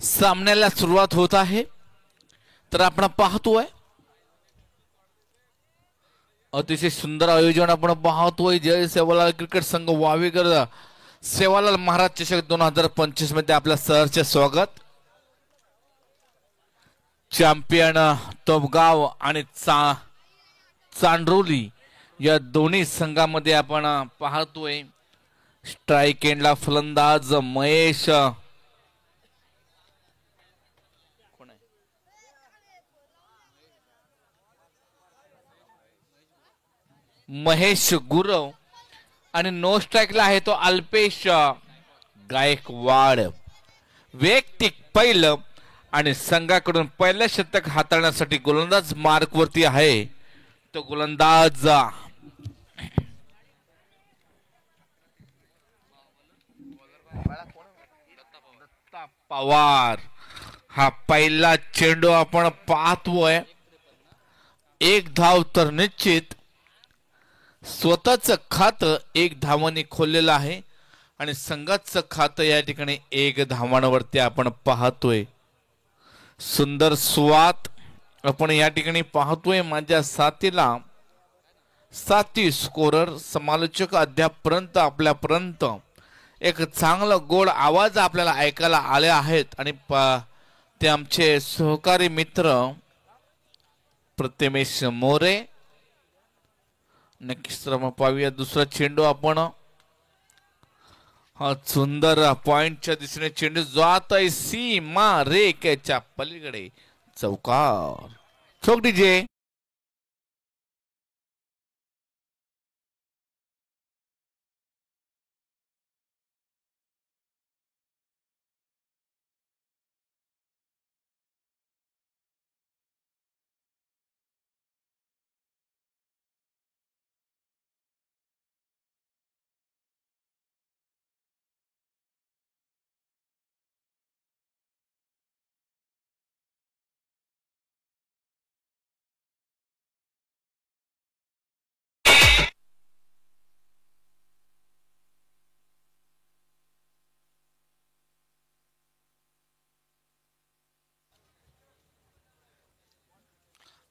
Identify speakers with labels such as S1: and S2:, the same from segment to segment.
S1: सामन्याला सुरुवात होत आहे. तर आपण पाहतोय अतिशय सुंदर आयोजन आपण पाहतोय. जय सेवालाल क्रिकेट संघ वावेकर सेवालाल महाराज चषक 2025 मध्ये आपल्या सहर्ष स्वागत. चॅम्पियन तोपगाव आणि चांडरोली या दोन्ही संघामध्ये आपण पाहतोय. स्ट्राइक एंडला फलंदाज महेश गुरव आणि नो स्ट्राइकला आहे तो अल्पेश गायकवाड. वैयक्तिक पहिलं आणि संघाकडून पहिलं शतक हाताळण्यासाठी गोलंदाज मार्कवरती आहे. तो गोलंदाज पवार. हा पहिला चेंडू आपण पाहतोय. एक धाव तर निश्चित. स्वतःच खातं एक धावांनी खोललेलं आहे आणि संघाचं खातं या ठिकाणी एक धावांवरती आपण पाहतोय. सुंदर सुवात आपण या ठिकाणी पाहतोय. माझ्या साथीला साथी स्कोरर समालोचक अद्यापर्यंत आपल्यापर्यंत एक चांगला गोड आवाज आपल्याला ऐकायला आले आहेत आणि ते आमचे सहकारी मित्र प्रतिमेश मोरे. नक्कीच तर पाहूया दुसरा चेंडू आपण. हा सुंदर पॉइंटच्या दिशेने चेंडू जात आहे सीमा रेखेच्या पलीकडे चौकार. चौक डीजे.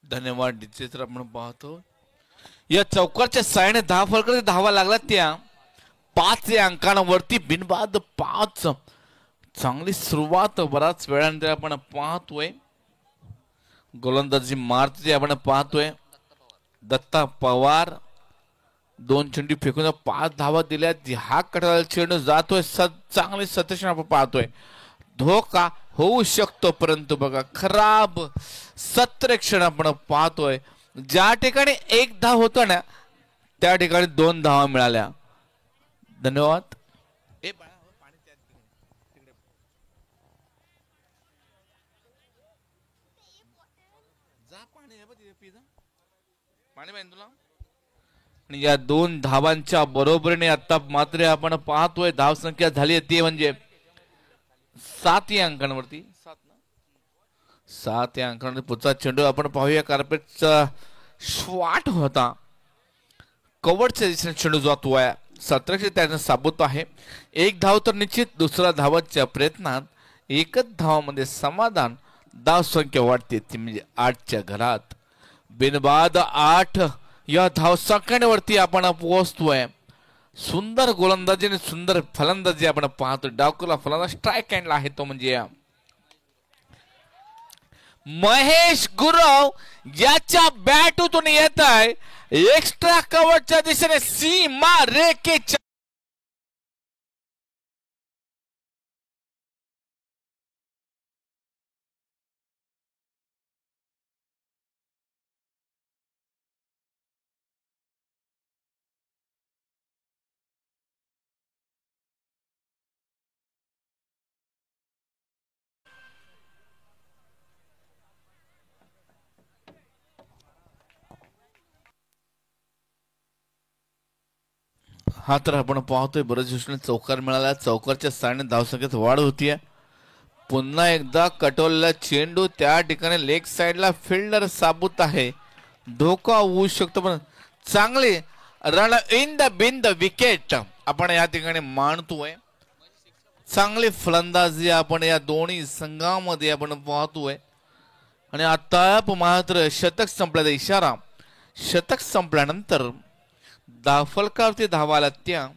S1: धन्यवाद डीजे. तर आपण पाहतो या चौकारच्या साईने 10 फलकाचे धावा लागला. त्या 5 या अंकांवरती बिनबाद 5. चांगली सुरुवात बराच वेळानंतर आपण पाहतोय. गोलंदाजी मारते आपण पाहतोय. दत्ता पवार 2 चेंडू फेकून 5 धावा दिल्या. हा कटाला चेंडू जातोय. चांगली सतेशन आपण पाहतोय. धोका होऊ शकतो परंतु बघा खराब सत्रेक्षण आपण पाहतोय. ज्या ठिकाणी 1 धाव होतो ना त्या ठिकाणी 2 धावा मिळाल्या. धन्यवाद. आणि या 2 धावांच्या बरोबरीने आता मात्र आपण पाहतोय धाव संख्या झाली ती म्हणजे 7 या अंकांवरती. 7 या अंकांवरती पुढचा चेंडू आपण पाहूया. कार्पेटचा श्वाट होता. कवरच्या दिशेने चेंडू जातोय. 17 त्याने साबूत आहे. 1 धाव तर निश्चित. दुसरा धावाच्या प्रयत्नात एकच धावामध्ये समाधान. धाव संख्या वाढते ती म्हणजे 8च्या घरात. बिनबाद 8 या धाव संख्येवरती आपण पोहोचतोय. सुंदर गोलंदाजी आणि सुंदर फलंदाजी आपण पाहतो. डावकुला फलंदाज स्ट्राइक एंडला आहे तो म्हणजे महेश गुरव. याच्या बॅटूतून येत आहे एक्स्ट्रा कव्हरच्या दिशेने सीमा रेखेच्या हा तर आपण पाहतोय बरेच दिवसांनी चौकार मिळाला. चौकारच्या साईने धावसंख्येत वाढ होतीये. पुन्हा एकदा कटोलला चेंडू त्या ठिकाणी लेग साइडला फिल्डर साबूत आहे. धोका होऊ शकतो पण चांगले run in the been the wicket आपण या ठिकाणी मानतोय. चांगली फलंदाजी आपण या दोन्ही संघामध्ये आपण पाहतोय. आणि आता मात्र शतक संपल्याचा इशारा. शतक संपल्यानंतर फलकावरती धावा आल्या त्या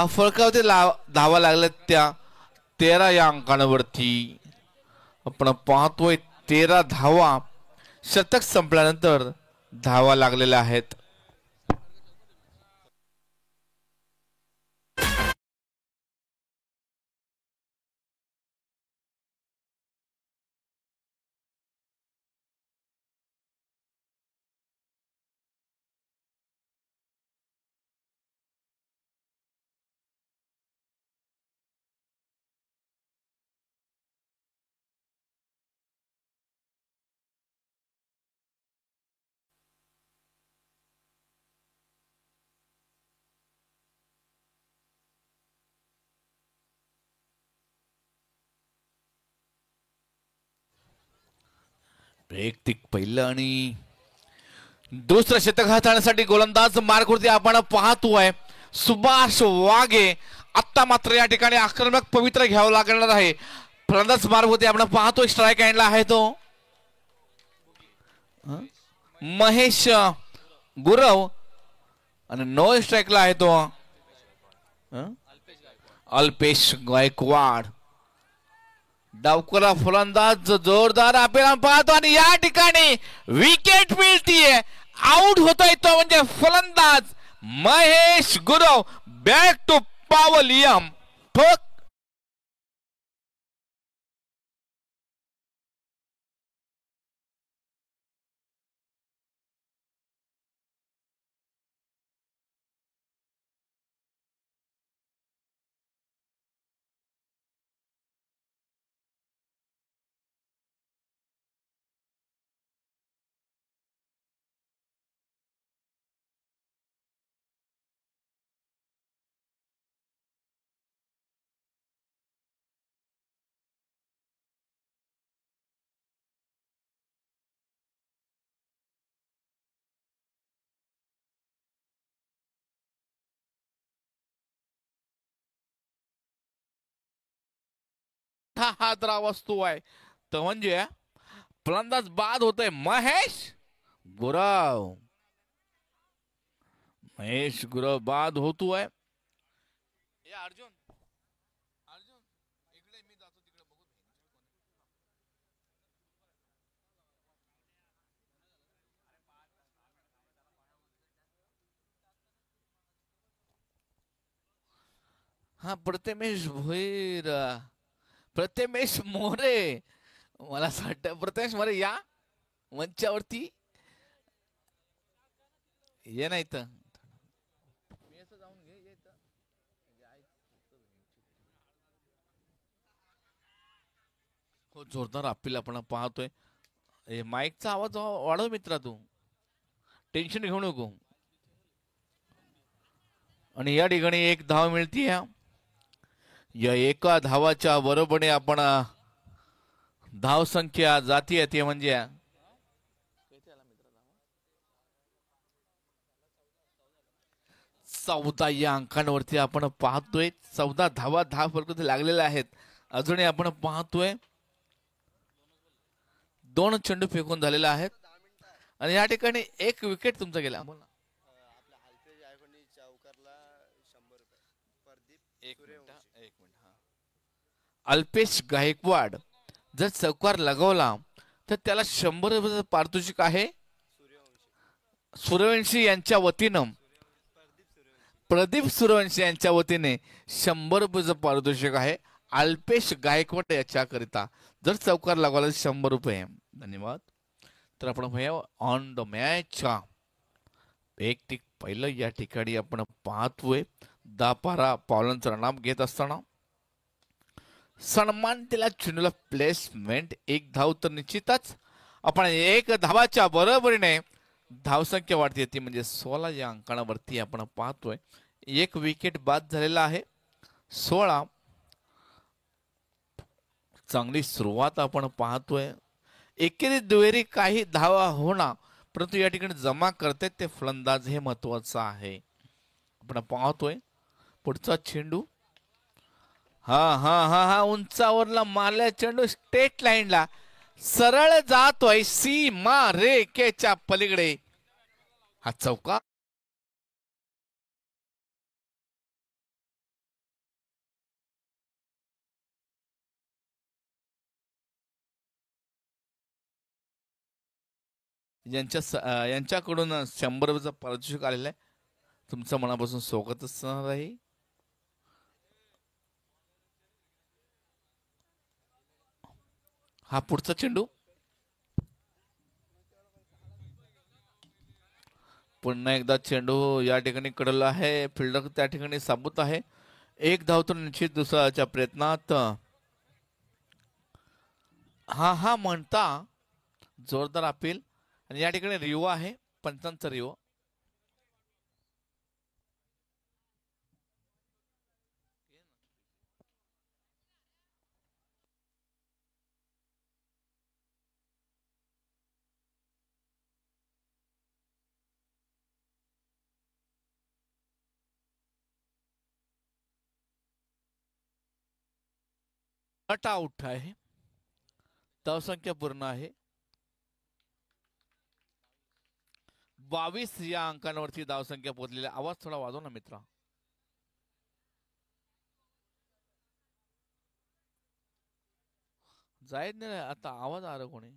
S1: फलकावरती धावा लागल्या त्या 13 या अंकांवरती आपण पाहतोय. 13 धावा शतक संपल्यानंतर धावा लागलेल्या आहेत. वैयक्तिक पहिलं आणि दुसरं शतक हाताळण्यासाठी गोलंदाज मार्गवरती आपण पाहतोय सुभाष वाघे. आत्ता मात्र या ठिकाणी आक्रमक पवित्र घ्यावं लागणार आहे. फलंदाज मार्गवरती आपण पाहतोय स्ट्राईक हँडला आहे तो महेश गुरव आणि नो स्ट्राईकला आहे तो अल्पेश गायकवाड. डावखुरा फलंदाज जोरदार आपण पाहतो आणि या ठिकाणी विकेट मिळतीये. आउट होतोय तो म्हणजे फलंदाज Mahesh Gurav. Back to pavilion. ठोक हा द्रा वस्तू आहे तर म्हणजे फलंदाज बाद होतोय महेश गुरव. महेश गुरव बाद होतोय. अर्जुन अर्जुन इकडे मी जातो तिकडे बघू. हा प्रथमेश भोईर प्रथमेश मोरे. मला असं वाटतं प्रथमेश मोरे या मंचावरती ये नाही तर हो जोरदार अपील आपण पाहतोय. माईकचा आवाज वाढव मित्रा तू टेन्शन घेऊ नको. आणि या ठिकाणी एक धाव मिळते. या एका धावाच्या बरोबरीने आपण धाव संख्या जाती ते म्हणजे 14 या अंकांवरती आपण पाहतोय. 14 धावा फलक लागलेल्या आहेत. अजूनही आपण पाहतोय 2 चेंडू फेकून झालेले आहेत आणि या ठिकाणी एक विकेट तुमचा गेला. अल्पेश गायकवाड जर चौकार लगवला तर त्याला 100 रुपये पारितोषिक आहे. सूर्यवंशी यांच्या वतीनं प्रदीप सूर्यवंशी यांच्या वतीने 100 रुपये पारितोषिक आहे अल्पेश गायकवाड याच्याकरिता. जर चौकार लगवला 100 रुपये. धन्यवाद. तर आपण भैया ऑन द मॅच वैयक्तिक पहिलं या ठिकाणी आपण पाहतोय 10-12 पावलांचं रनअप घेत असताना सन्मान तिला चेंडूला प्लेसमेंट. एक धाव तर निश्चितच आपण एक धावाच्या बरोबरीने धावसंख्या वाढते ती म्हणजे 16 या अंकांवरती आपण पाहतोय. एक विकेट बाद झालेला आहे. 16 चांगली सुरुवात आपण पाहतोय. एकेरी दुहेरी काही धावा होणार परंतु या ठिकाणी जमा करते ते फलंदाज हे महत्वाचं आहे. आपण पाहतोय पुढचा चेंडू. हा हा हा हा उंचावरला मारल्या चेंडू स्टेट लाईनला सरळ जातोय सीमा रेखेच्या पलीकडे. हा चौका यांच्याकडून 100 रुपयाचा पारितोषिक आलेला आहे. तुमचं मनापासून स्वागत असणार आहे. हा पुढचा चेंडू पुन्हा एकदा चेंडू या ठिकाणी कडला आहे. फिल्डर त्या ठिकाणी साबूत आहे. एक धाव तर निश्चित दुसऱ्याच्या प्रयत्नात. हा हा म्हणता जोरदार अपील आणि या ठिकाणी रिओ आहे. पंचांचा रिओ. नट आउट आहे. धावसंख्या पूर्ण आहे 22. या अंकांवरती धावसंख्या पोहोचलेली. आवाज थोडा वाजव ना मित्रा. जायत नाही आता आवाज आला कोणी.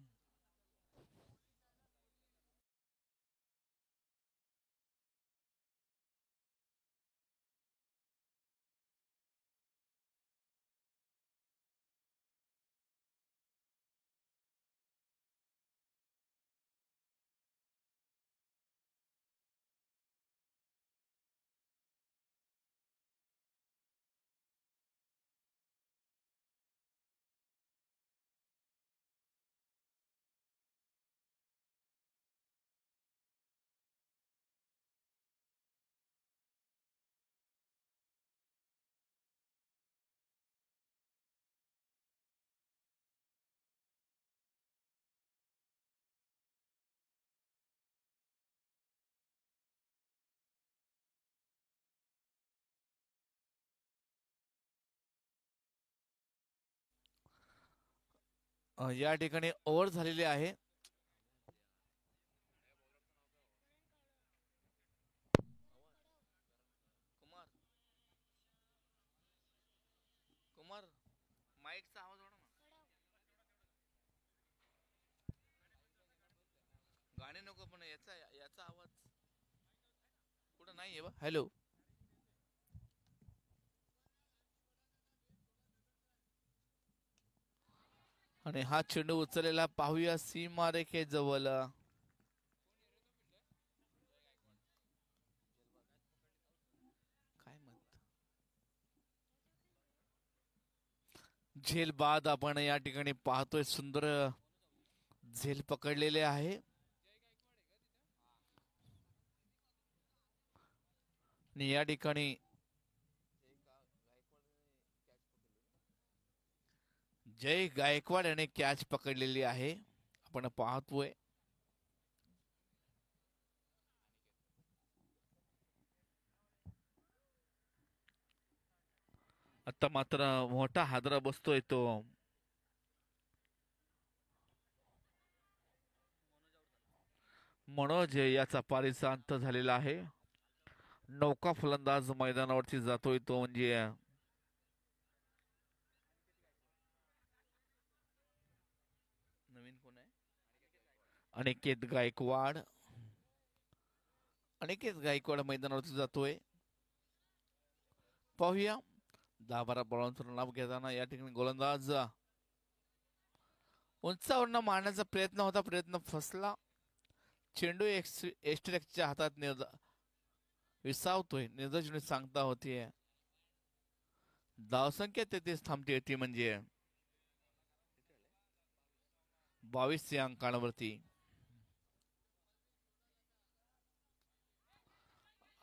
S1: या ठिकाणी ओव्हर झालेली आहे. कुमार कुमार माईकचा आवाज वाढव ना. गाणे नको पण याचा याचा आवाज कुठं नाहीये बा. हॅलो. आणि हा चेंडू उचललेला पाहूया सीमा रेखे जवळ. काय म्हणत झेल बाद आपण या ठिकाणी पाहतोय. सुंदर झेल पकडलेले आहे. आणि या ठिकाणी जय गायकवाड याने कॅच पकडलेली आहे. आपण पाहतोय आता मात्र मोठा हादरा बसतोय तो. मनोज याचा पारीचा अंत झालेला आहे. नौका फलंदाज मैदानावरती जातोय तो म्हणजे नवीन कोण आहे. अनिकेत गायकवाड. अनिकेत गायकवाड मैदानावरती जातोय. पाहूया 10-12 बॉलांचा लाभ घेताना या ठिकाणी गोलंदाज उंचावरनं मारण्याचा प्रयत्न होता. प्रयत्न फसला. चेंडू एस्ट्रेकच्या हातात विसावतोय. निर्देशनी सांगता होतीये. धावसंख्या 33 थांबते ती म्हणजे 22 या अंकांवरती.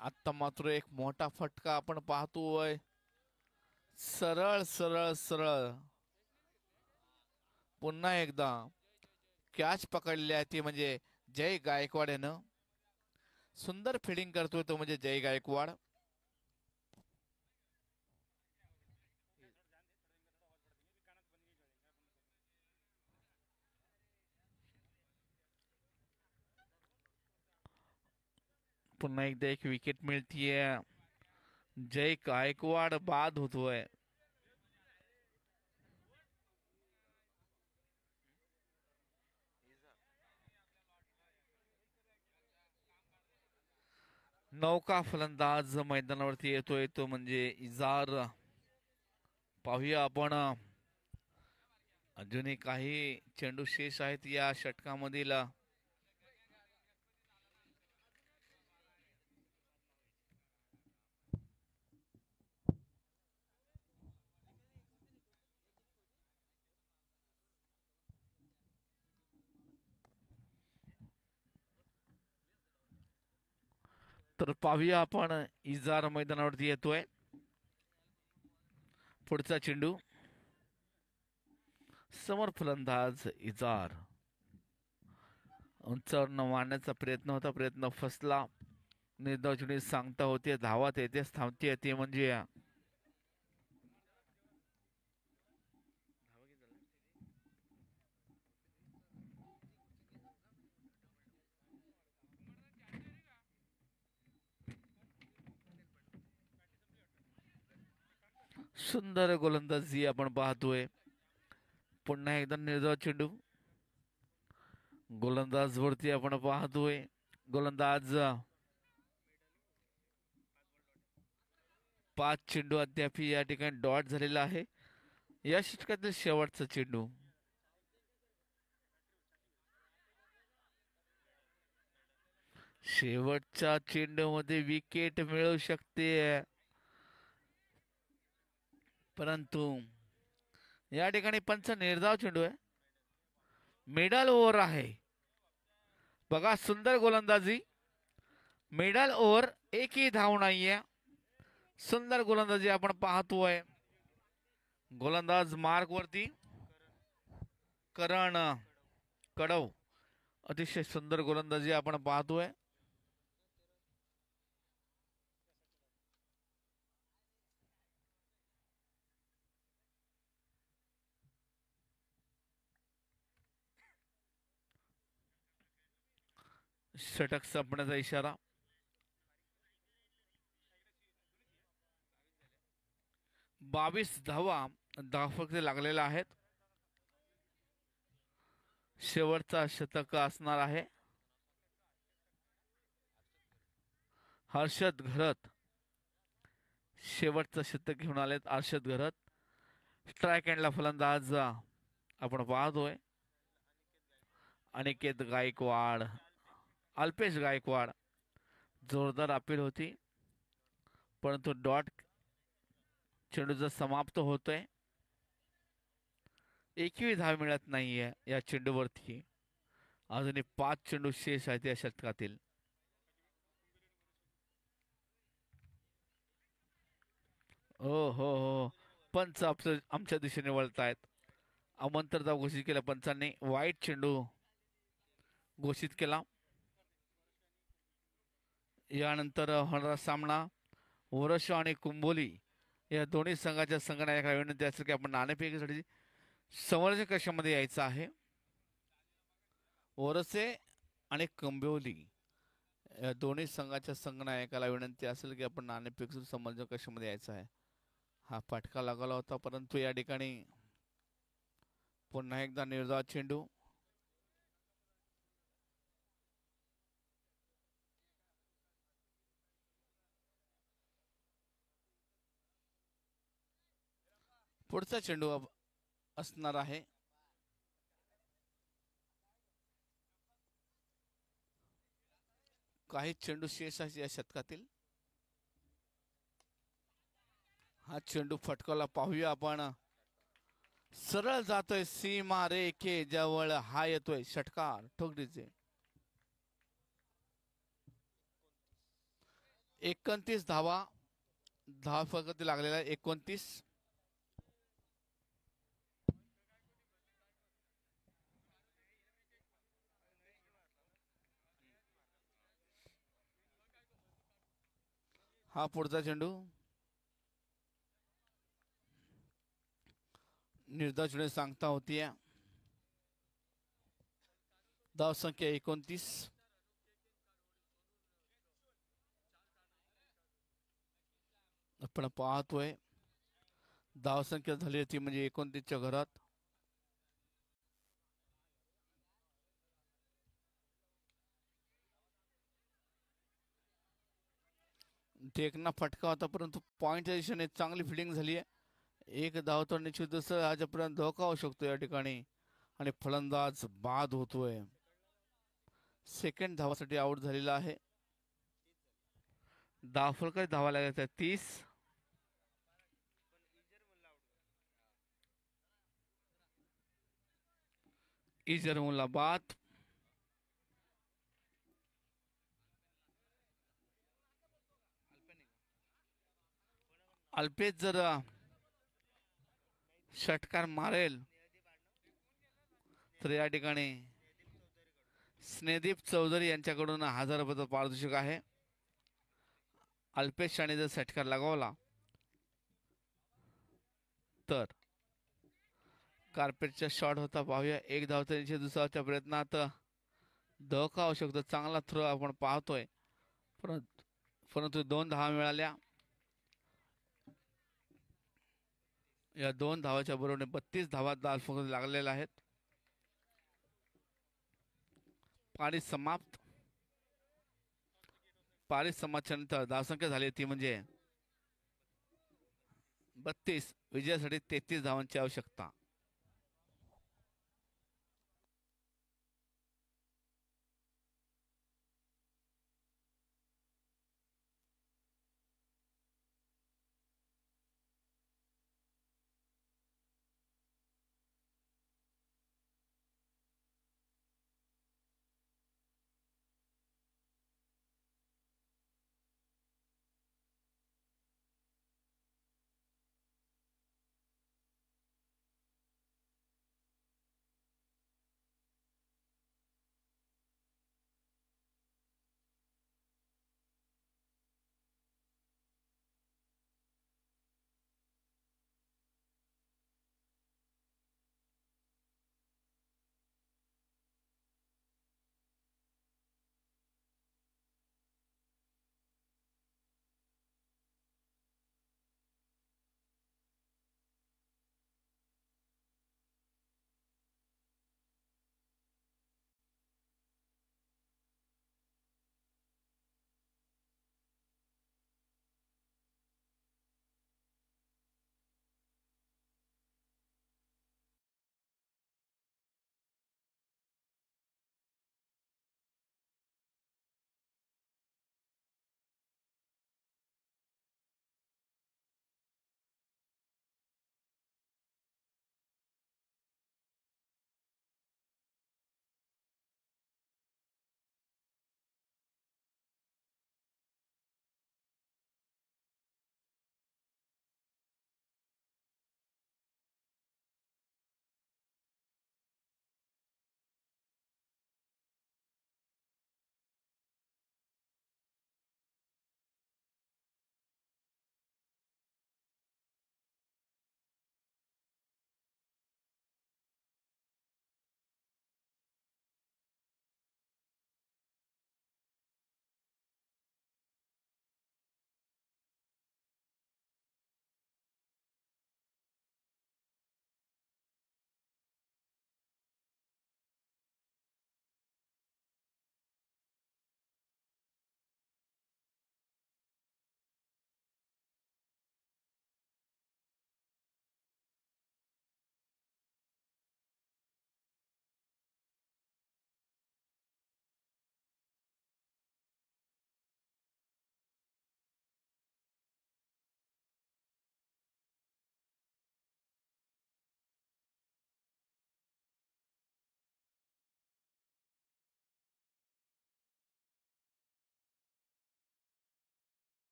S1: आता मात्र एक मोठा फटका आपण पाहतोय. सरळ सरळ सरळ पुन्हा एकदा कॅच पकडली आहे ती म्हणजे जय गायकवाड यानं सुंदर फिल्डिंग करतोय तो म्हणजे जय गायकवाड. पुन्हा एकदा एक विकेट मिळतीये. जय गायकवाड बाद होतोय. नौका फलंदाज मैदानावरती येतोय तो म्हणजे इजार. पाहूया आपण अजूनही काही चेंडू शेष आहेत या षटकामधील. तर पाहूया आपण इजार मैदानावरती येतोय. पुढचा चेंडू समोर फलंदाज इजार. उंचावर मारण्याचा प्रयत्न होता, प्रयत्न फसला. निर्धाव चेंडू सांगता होते धावात येतेच थांबते ते म्हणजे सुंदर गोलंदाजी आपण पाहतोय. पुन्हा एकदा निर्धाव चेंडू गोलंदाज वरती आपण पाहतोय. गोलंदाज 5 चेंडू अद्याप या ठिकाणी डॉट झालेला आहे. या षटकातील शेवटचा चेंडू. शेवटच्या चेंडूमध्ये विकेट मिळू शकते, परंतु या ठिकाणी पंच निर्धाव चेंडू आहे. मिडल ओव्हर आहे. बघा सुंदर गोलंदाजी. मिडल ओव्हर, एकही धाव नाहीये. सुंदर गोलंदाजी आपण पाहतोय. गोलंदाज मार्क वरती करण कडव. अतिशय सुंदर गोलंदाजी आपण पाहतोय. षटक संपण्याचा इशारा. 22 धावा फक्त लागलेल्या आहेत. शेवटचा शतक असणार आहे. हर्षद घरत शेवटचं शतक घेऊन आलेत. हर्षद घरत. स्ट्राईक एंडला फलंदाज आपण पाहतोय अनिकेत गायकवाड, अल्पेश गायकवाड. जोरदार अपील होती, परंतु डॉट चेंडू समाप्त होतोय. एकही धाव मिळत नाहीये या चेंडूवरती. अजूनही 5 चेंडू शेष आहेत या षटकातील. हो हो हो, पंच आमच्या दिशेने वळतायत. आमंत्रणा घोषित केला पंचांनी. वाईट चेंडू घोषित केला. यानंतर होणारा सामना वरश आणि कुंभोली या दोन्ही संघाच्या संघनायकाला विनंती असेल की आपण नाणेफेकीसाठी समोरच्या कक्षामध्ये यायचं आहे. ओरसे आणि कंबोली या दोन्ही संघाच्या संघनायकाला विनंती असेल की आपण नाणेफेक समोरच्या कक्षामध्ये यायचं आहे. हा फटका लागला होता, परंतु या ठिकाणी पुन्हा एकदा निर्धाव चेंडू. पुढचा चेंडू असणार आहे. काही चेंडू शेष आहे या शतकातील. हा चेंडू फटकाला पाहूया आपण. सरळ जातोय सीमा रेखे जवळ. हा येतोय षटकार ठोकडीचे. 29 धावा फक्त लागलेला 29. हा पुढचा चेंडू निर्धाव चेंडू सांगता होती. धाव संख्या 29. आपण पाहतोय धाव संख्या झाली होती म्हणजे 29च्या घरात. टेकना फटका होता परंतु पॉइंटच्या दिशेने चांगली फिल्डिंग झाली आहे. एक धाव तर निश्चित दुसरं आजपर्यंत धोका होऊ शकतो या ठिकाणी आणि फलंदाज बाद होतोय. सेकंड धावासाठी आउट झालेला आहे. धावफलक धावा लागायचा 30. इजर मुला बाद. अल्पेश जर षटकार मारेल तर या ठिकाणी स्नेहदीप चौधरी यांच्याकडून 1000 रुपयाचं पारितोषिक आहे. अल्पेश शाने जर षटकार लगावला तर कार्पेटचा शॉट होता. पाहूया एक धाव तर दुसऱ्याच्या प्रयत्नात धोका होऊ शकतो. चांगला थ्रो आपण पाहतोय परंतु 2 धावा मिळाल्या. या 2 धावाच्या बरोबरीने 32 धावा धावफलकात लागलेल्या आहेत. पारी समाप्त. पारी समाप्तीच्या नंतर धावसंख्या झाली ती म्हणजे 32. विजयासाठी 33 धावांची आवश्यकता.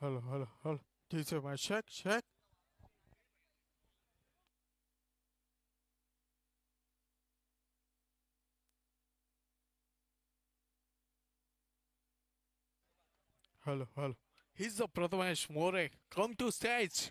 S2: Hello, hello, hello. DJ, my check, check. Hello, hello. He's the Prathamesh More. Come to stage.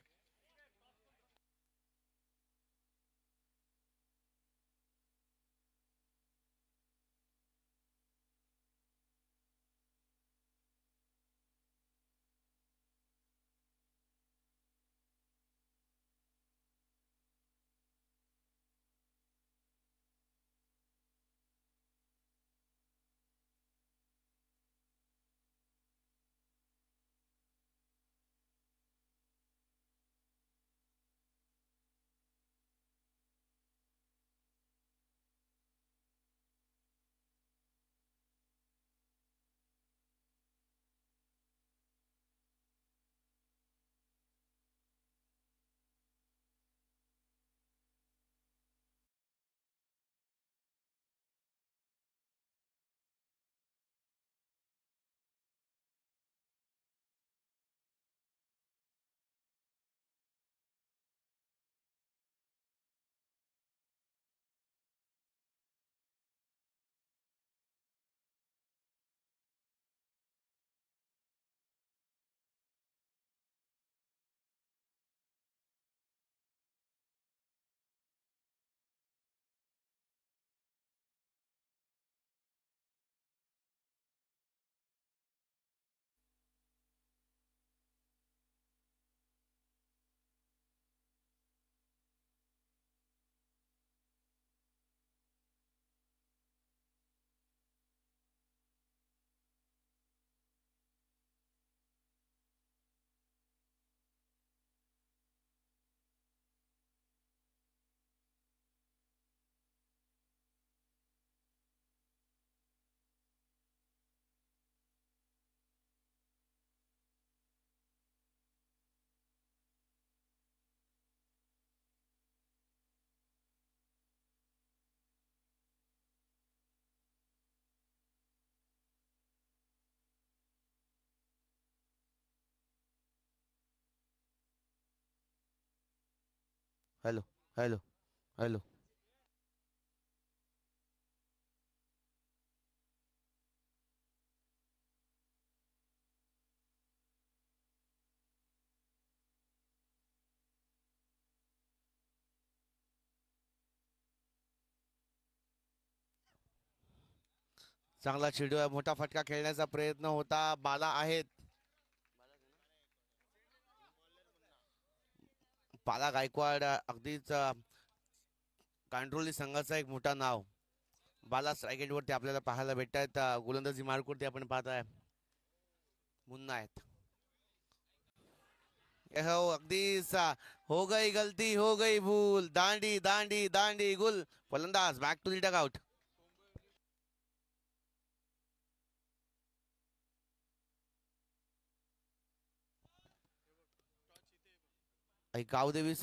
S3: Hello hello hello. चांगला चेंडू आहे, मोठा फटका खेळण्याचा प्रयत्न होता. बाला आहेत. बाला गायकवाड अगदीच कांड्रोली संघाचा एक मोठा नाव. बाला स्ट्राईक वरती आपल्याला पाहायला भेटत आहेत. गोलंदाजी मार्कवरती आपण पाहताय मुन्ना आहेत. हो अगदीच हो गई गलती हो गई भूल, दांडी दांडी दांडी गुल. फलंदाज back to the dugout. Gavdevi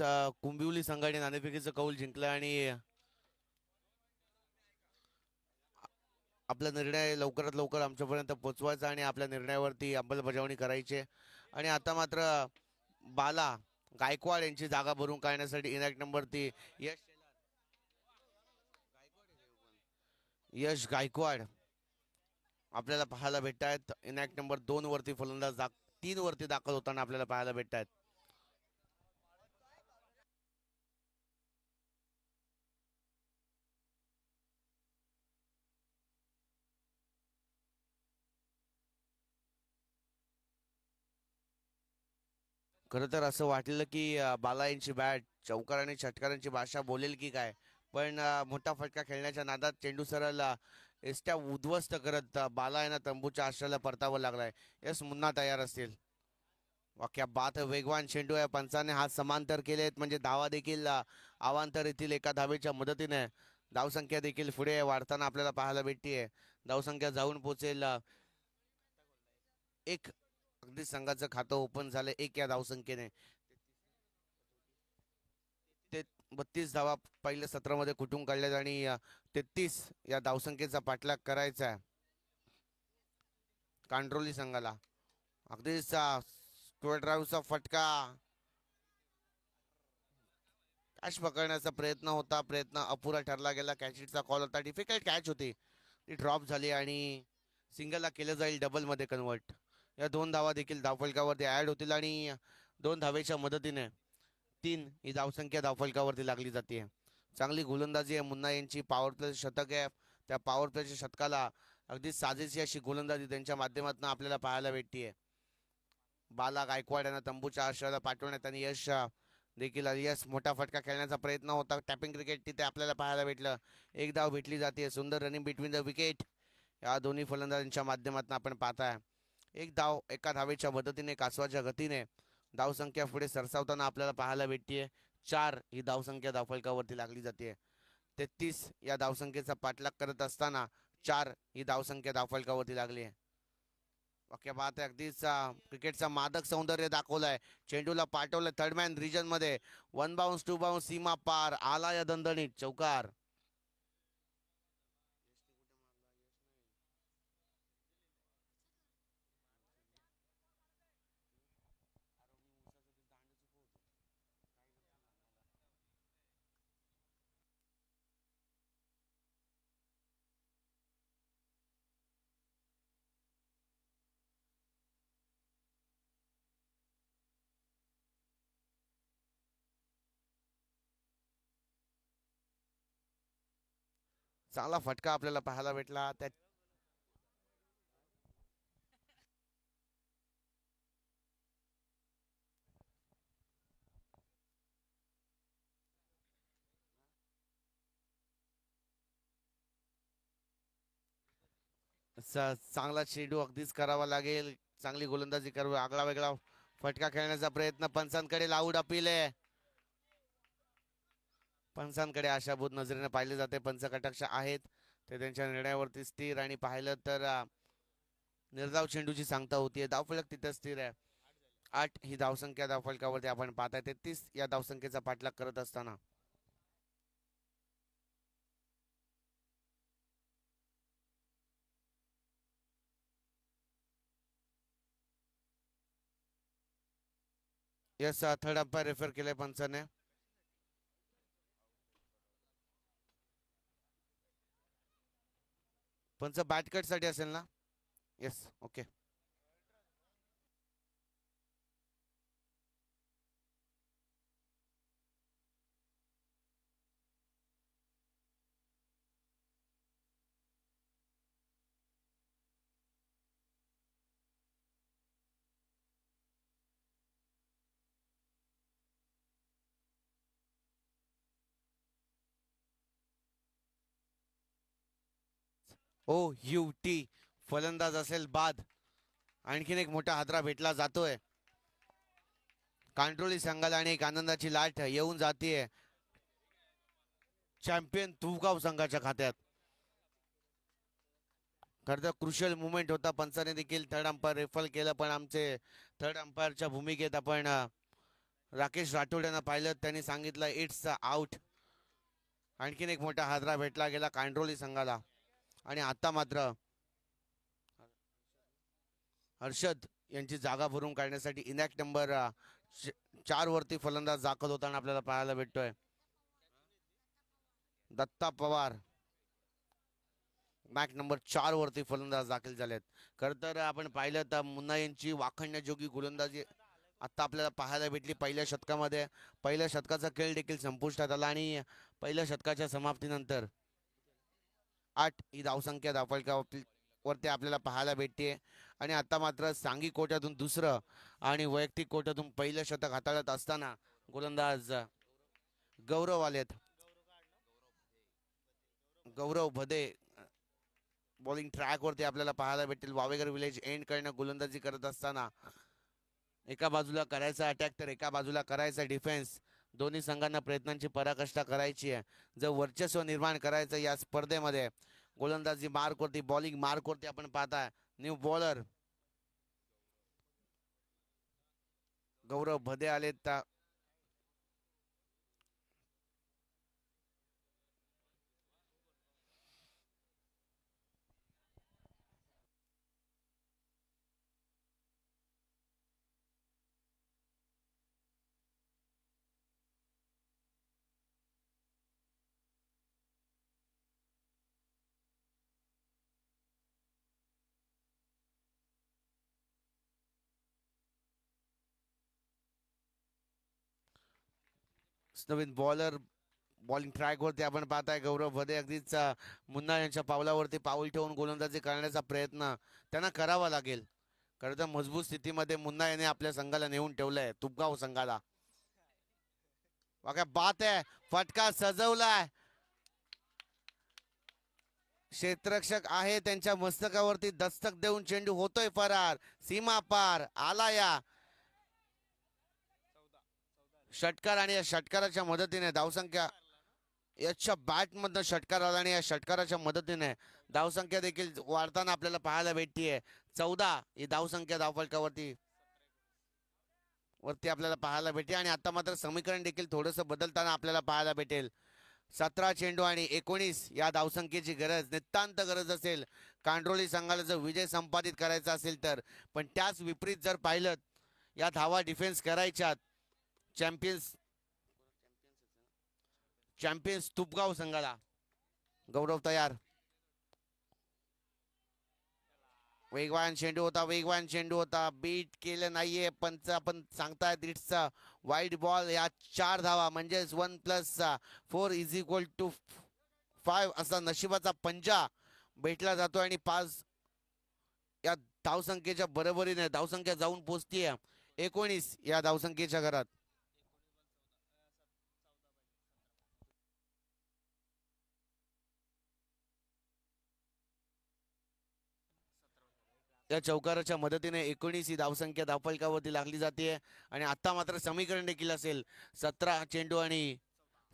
S3: Kumbhivali संघाने नाणेफेकीचं कौल जिंकलं आणि आपला निर्णय लवकरात लवकर आमच्यापर्यंत पोहोचवायचा आणि आपल्या निर्णयावरती अंमलबजावणी करायची. आणि आता मात्र बाला गायकवाड यांची जागा भरून काढण्यासाठी इनॅक्ट नंबर ती यश गायकवाड आपल्याला पाहायला भेटत आहेत. इनॅक्ट नंबर 2 वरती फलंदाज 3 वरती दाखल होताना आपल्याला पाहायला भेटत आहेत. खरं तर असं वाटलं की बाला यांची बॅट चौकार आणि षटकारांची भाषा बोलेल की काय, पण मोठा फटका खेळण्याच्या नादात चेंडू सरळ एसट्या उद्ध्वस्त करत बाला यांना तंबूच्या आश्रयाला परतावं लागलाय. यस मुन्ना तयार असतील. वाक्या बात है, वेगवान चेंडू आहे. पंचाने हात समांतर केलेत म्हणजे धावा देखील अवांतर येथील एका धावेच्या मदतीने धावसंख्या देखील पुढे वाढताना आपल्याला पाहायला भेटतीये. धावसंख्या जाऊन पोहोचेल एक. अगदी संघाचं खातं ओपन झालं एक या धावसंख्येने. ते 32 धावा पहिल्या सत्रामध्ये कुठून काढल्यात आणि 33 या धावसंख्येचा पाठलाग करायचा आहे कांड्रोली संघाला. अगदीच ड्राईव्हचा फटका. कॅच पकडण्याचा प्रयत्न होता, प्रयत्न अपुरा ठरला गेला. कॅचिटचा कॉल होता, डिफिकल्ट कॅच होती, ती ड्रॉप झाली आणि सिंगलला केलं जाईल डबल मध्ये कन्वर्ट. या 2 धावा देखील धावफलकावरती ऍड होतील आणि 2 धावेच्या मदतीने 3 ही धावसंख्या धावफलकावरती लागली जाते. चांगली गोलंदाजी आहे मुन्ना यांची. पॉवर प्ले शतक आहे, त्या पॉवर प्लेच्या शतकाला अगदी साजेशी अशी गोलंदाजी त्यांच्या माध्यमातून आपल्याला पाहायला भेटतीये. बाला गायकवाड यांना तंबूच्या आश्रयाला पाठवण्यात आणि यश देखील यश मोठा फटका खेळण्याचा प्रयत्न होता. टॅपिंग क्रिकेट तिथे आपल्याला पाहायला भेटलं. एक धाव भेटली जाते. सुंदर रनिंग बिटवीन द विकेट या दोन्ही फलंदाजांच्या माध्यमातून आपण पाहताय. एक धाव एका धावेच्या मदतीने कासवाच्या गतीने धावसंख्या पुढे सरसावताना आपल्याला पाहायला भेटतीये. 4 ही धावसंख्या धावफलकावरती लागली जाते. 33 या धावसंख्येचा पाठलाग करत असताना 4 ही धावसंख्या धावफलकावरती लागली आहे. वाक्य पाहत अगदीच क्रिकेटचा मादक सौंदर्य दाखवलाय. चेंडूला पाठवलं थर्ड मॅन रिजन मध्ये. 1 बाउन्स 2 बाउन्स सीमा पार आला या दणदणीत चौकार. चांगला फटका आपल्याला पाहायला भेटला. त्या चांगला चेंडू अगदीच करावा लागेल. चांगली गोलंदाजी करावी. आगळा वेगळा फटका खेळण्याचा प्रयत्न. पंचांकडे लाऊड अपील आहे. पंचांकडे आशाभूत नजरेने पाहिले जाते. पंच कटाक्ष आहेत ते त्यांच्या निर्णयावरती स्थिर आणि पाहिलं तर निर्धाव चेंडूची सांगता होतीये. धावफलक तिथे स्थिर आहे. 8 ही धावसंख्या धावफलकावरती आपण पाहताय. 33 या धावसंख्येचा पाठलाग करत असताना यस थर्ड अंपायर रेफर केलंय पंचाने. पंच बॅट कट साठी असेल ना. Yes okay. OUT फलंदाज असेल बाद. आणखीन एक मोठा हादरा भेटला जातोय. कांट्रोली संघाला आणि एक आनंदाची लाट येऊन जातीये चॅम्पियन तुवगाव संघाच्या खात्यात. खरं तर क्रुशियल मुवमेंट होता. पंचाने देखील थर्ड अंपायर रेफर केलं, पण आमचे थर्ड अंपायरच्या भूमिकेत आपण राकेश राठोड यांना पाहिलं. त्यांनी सांगितलं इट्स आउट. आणखीन एक मोठा हादरा भेटला गेला कांड्रोली संघाला. आणि आता मात्र हर्षद यांची जागा भरून काढण्यासाठी इनॅक्ट नंबर 4 वरती फलंदाज दाखल होताना आपल्याला पाहायला भेटतोय. दत्ता पवार मॅच नंबर 4 वरती फलंदाज दाखल झालेत. खर तर आपण पाहिलं तर मुन्ना यांची वाखणण्याजोगी गोलंदाजी आता आपल्याला पाहायला भेटली पहिल्या शतकामध्ये. पहिल्या शतकाचा खेळ देखील संपुष्टात आला आणि पहिल्या शतकाच्या समाप्तीनंतर 8 ही धावसंख्या धावफलकावरती आपल्याला पाहायला भेटते. आणि आता मात्र सांघिक कोट्यातून दुसरं आणि वैयक्तिक कोट्यातून पहिलं शतक हाताळत असताना गोलंदाज गौरव आलेत. गौरव भदे बॉलिंग ट्रॅक वरती आपल्याला पाहायला भेटेल. वावेगर विलेज एंड करणं गोलंदाजी करत असताना एका बाजूला करायचा अटॅक तर एका बाजूला करायचा डिफेन्स. दोन्ही संघांना प्रयत्नांची पराकाष्ठा करायची आहे. जर वर्चस्व निर्माण करायचं या स्पर्धेमध्ये गोलंदाजी मार्क वरती बॉलिंग मार्क वरती आपण पाहताय न्यू बॉलर गौरव भदे आलेत. नवीन बॉलर बॉलिंग ट्रॅक वरती आपण पाहताय गौरव भदे अगदीच मुन्ना यांच्या पावलावरती पाऊल ठेवून गोलंदाजी करण्याचा प्रयत्न त्यांना करावा लागेल. खरं तर मजबूत स्थितीमध्ये मुन्ना याने आपल्या संघाला नेऊन ठेवलंय, तुपगाव संघाला. काय बात आहे, फटका सजवलाय. क्षेत्ररक्षक आहे त्यांच्या मस्तकावरती दस्तक देऊन चेंडू होतोय फरार, सीमा पार आला या षटकार. आणि या षटकाराच्या मदतीने धावसंख्या याच्या बॅट मधनं षटकार आला आणि या षटकाराच्या मदतीने धावसंख्या देखील वाढताना आपल्याला पाहायला भेटतीये. 14 ही धावसंख्या धावफलकावरती आपल्याला पाहायला भेटते. आणि आता मात्र समीकरण देखील थोडस बदलताना आपल्याला पाहायला भेटेल. 17 चेंडू आणि 19 या धावसंख्येची गरज, नितांत गरज असेल कांडोली संघाला जर विजय संपादित करायचा असेल तर. पण त्याच विपरीत जर पाहिलं, या धावा डिफेन्स करायच्यात चॅम्पियन्स तुपगाव संघाला. गौरव तयार, वेगवान चेंडू होता, बीट केलं नाहीये. पंच आपण सांगतायत इट्स वाईड बॉल. या 4 धावा म्हणजेच 1+4 = 5 असा नशिबाचा पंजा भेटला जातो. आणि 5 या धावसंख्येच्या बरोबरीने धावसंख्या जाऊन पोहोचतीये 19 या धावसंख्येच्या घरात. या चौकाराच्या मदतीने 19 ही धावसंख्या धावफलकावरती लागली जाते. आणि आता मात्र समीकरण देखील असेल 17 चेंडू आणि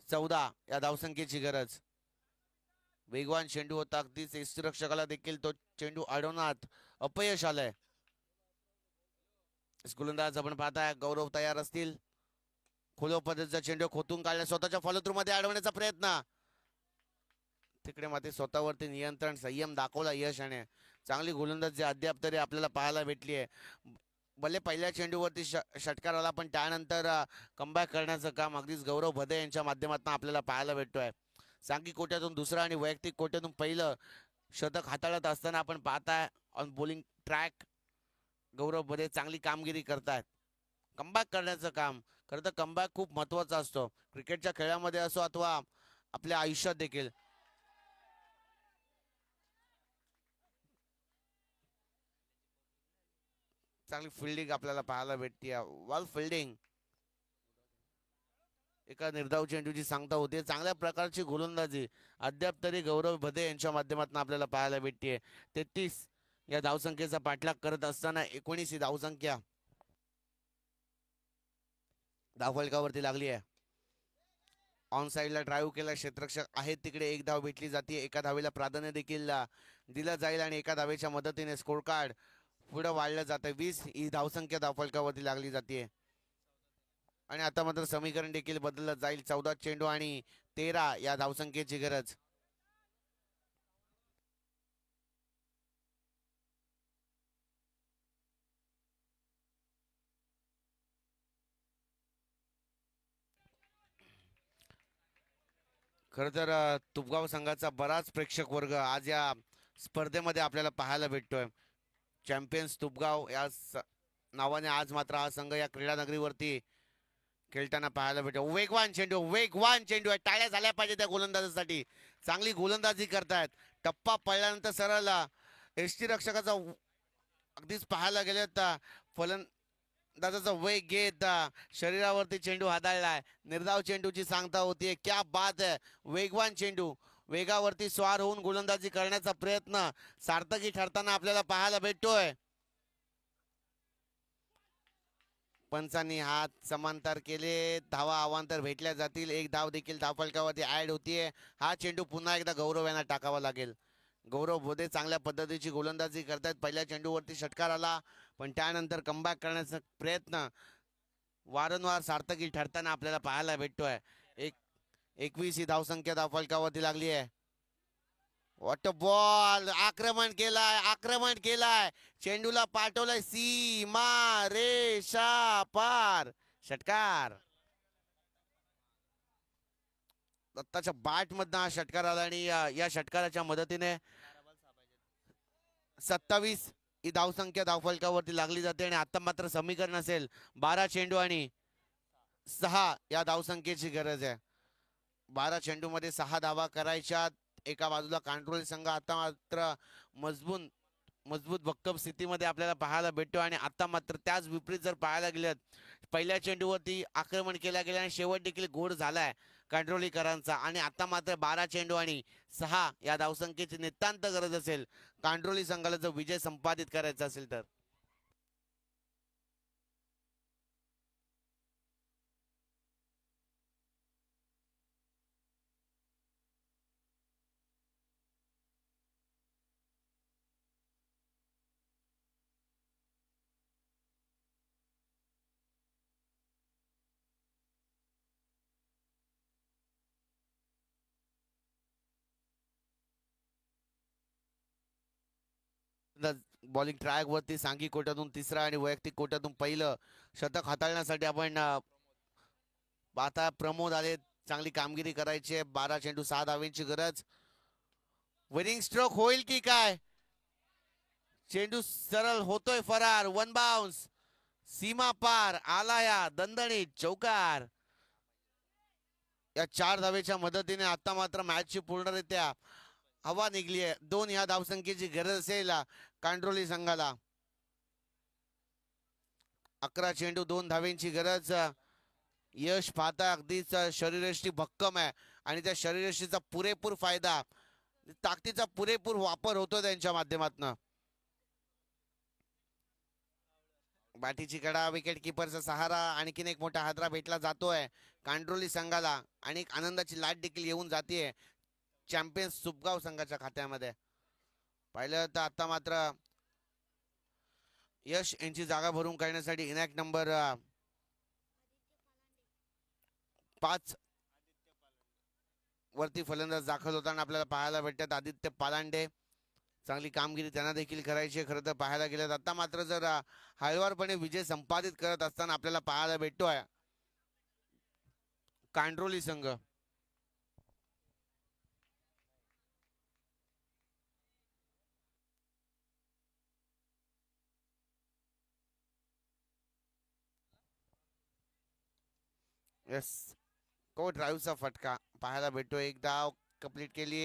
S3: 14 या धावसंख्येची गरज. वेगवान चेंडू होता, अगदीच यष्टीरक्षकाला देखील तो चेंडू अडवण्यात अपयश आलंय. गोलंदाज आपण पाहताय गौरव तयार असतील. खुल्या पद्धतीचा चेंडू खोतून काढला, स्वतःच्या फॉलोथ्रू मध्ये अडवण्याचा प्रयत्न. तिकडे मात्र स्वतःवरती नियंत्रण संयम दाखवला यश याने. चांगली गोलंदाजी अद्याप तरी आपल्याला पाहायला भेटली आहे. भले पहिल्या चेंडूवरती षटकार आला, पण त्यानंतर कमबॅक करण्याचं काम अगदीच गौरव भदे यांच्या माध्यमातून आपल्याला पाहायला भेटतोय. सांघिक कोट्यातून दुसरं आणि वैयक्तिक कोट्यातून पहिलं शतक हाताळत असताना आपण पाहताय ऑन बॉलिंग ट्रॅक गौरव भदे चांगली कामगिरी करतायत. कमबॅक करण्याचं काम, खरं तर कमबॅक खूप महत्वाचा असतो क्रिकेटच्या खेळामध्ये असो अथवा आपल्या आयुष्यात देखील. चांगली फिल्डिंग आपल्याला पाहायला भेटते, वॉल फिल्डिंग. एका निर्धाव चेंडूची सांगता होते. चांगल्या प्रकारची गोलंदाजी अद्याप तरी गौरव भदे यांच्या माध्यमातून आपल्याला पाहायला भेटते. 33 या धावसंख्येचा पाठलाग करत असताना 19 ही धावसंख्या धावफलकावरती लागली आहे. ऑन साइडला ड्राईव्ह केला, क्षेत्ररक्षक आहेत तिकडे, 1 धाव भेटली जाते. एका धावेला प्राधान्य देखील दिलं जाईल आणि एका धावेच्या मदतीने स्कोर कार्ड पुढे वाढलं जातं. 20 ही धावसंख्या धावफलकावरती लागली जाते. आणि आता मात्र समीकरण देखील बदललं जाईल. 14 चेंडू आणि 13 या धावसंख्येची गरज. खर तर तुपगाव संघाचा बराच प्रेक्षक वर्ग आज या स्पर्धेमध्ये आपल्याला पाहायला भेटतोय. चॅम्पियन्स तुपगाव या नावाने आज मात्र हा संघ या क्रीडा नगरीवरती खेळताना पाहायला भेटतो. वेगवान चेंडू आहे. टाळ्या झाल्या पाहिजे त्या गोलंदाजासाठी. चांगली गोलंदाजी करतायत. टप्पा पडल्यानंतर सरळ यष्टीरक्षकाचा अगदीच पाहायला गेले तर फलंदाजाचा वेग घेत शरीरावरती चेंडू हाताळलाय. निर्धाव चेंडूची सांगता होतीये. क्या बात आहे, वेगवान चेंडू. वेगावरती स्वार होऊन गोलंदाजी करण्याचा प्रयत्न सार्थकी ठरताना आपल्याला पाहायला भेटतोय. पंचांनी हात समांतर केले, धावा अवांतर भेटल्या जातील. 1 धाव देखील धावफलकावरती ऍड होतीये. हा चेंडू पुन्हा एकदा गौरव यांना टाकावा लागेल. गौरव भोदे चांगल्या पद्धतीची गोलंदाजी करतायत. पहिल्या चेंडूवरती षटकार आला, पण त्यानंतर कमबॅक करण्याचा प्रयत्न वारंवार सार्थकी ठरताना आपल्याला पाहायला भेटतोय. 21 ही धावसंख्या धावफलकावरती लागली आहे. वॉट बॉल, आक्रमण केलाय, चेंडूला पाठवलाय सीमा रेषा पार. षटकार. दत्ताच्या बॅट मधनं हा षटकार आला आणि या षटकाराच्या मदतीने 27 ही धावसंख्या धावफलकावरती लागली जाते. आणि आता मात्र समीकरण असेल 12 चेंडू आणि 6 या धावसंख्येची गरज आहे. 12 चेंडूमध्ये 6 धावा करायच्या. एका बाजूला कांट्रोल संघ आता मात्र मजबूत मजबूत भक्कम स्थितीमध्ये आपल्याला पाहायला भेटतो. आणि आता मात्र त्याच विपरीत जर पाहायला गेलं, पहिल्या चेंडूवरती आक्रमण केल्या गेलं आणि शेवट देखील गोड झालाय कांट्रोलीकरांचा. आणि आता मात्र 12 चेंडू आणि 6 या धावसंख्येची नितांत गरज असेल कांट्रोली संघाला जर विजय संपादित करायचा असेल तर. बॉलिंग ट्रॅक वरती सांघिक कोट्यातून तिसरा आणि वैयक्तिक कोट्यातून पहिलं शतक हाताळण्यासाठी आपण आता प्रमोद आले. चांगली कामगिरी करायची आहे. 12 चेंडू 6 धावेंची गरज. विनिंग स्ट्रोक होईल की काय? चेंडू सरळ होतोय फरार. वन बाउन्स सीमा पार आला या दणदणीत चौकार. या 4 धावेच्या मदतीने आता मात्र मॅचची पूर्णरित्या हवा निघली आहे. 2 या धावसंख्येची गरज असेल कांट्रोली संघाला. 11 चेंडू 2 धावेंची गरज. यश पाहता अगदीच शरीरयष्टी भक्कम आहे आणि त्या शरीरयष्टीचा पुरेपूर फायदा, ताकदीचा पुरेपूर वापर होतो त्यांच्या माध्यमातून. बाटीची कडा, विकेट किपरचा सहारा, आणखीन एक मोठा हादरा भेटला जातोय कांट्रोली संघाला आणि एक आनंदाची लाट देखील येऊन जाते चॅम्पियन्स सुपगाव संघाच्या खात्यामध्ये. पाहिलं तर आता मात्र यश यांची जागा भरून काढण्यासाठी इनॅक्ट नंबर 5 वरती फलंदाज दाखल होताना आपल्याला पाहायला भेटतात. आदित्य पालांडे, चांगली कामगिरी त्यांना देखील करायची खरं तर पाहायला गेलं. आता मात्र जर हळवारपणे विजय संपादित करत असताना आपल्याला पाहायला भेटतोय कांट्रोली संघ. यस, को ड्राईव्हचा फटका पाहायला भेटतो. एक धाव कंप्लीट केली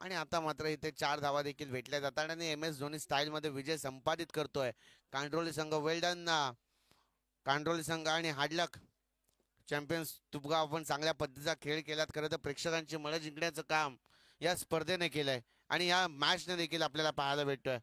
S3: आणि आता मात्र इथे 4 धावा देखील भेटल्या जातात आणि MS धोनी स्टाईल मध्ये विजय संपादित करतोय कांट्रोली संघ. वेल डन कांट्रोली संघ आणि हार्डलक चॅम्पियन्स तुपगाव. आपण चांगल्या पद्धतीचा खेळ केलात. खरं तर प्रेक्षकांची मनं जिंकण्याचं काम या स्पर्धेने केलंय आणि या मॅचने देखील आपल्याला पाहायला भेटतोय.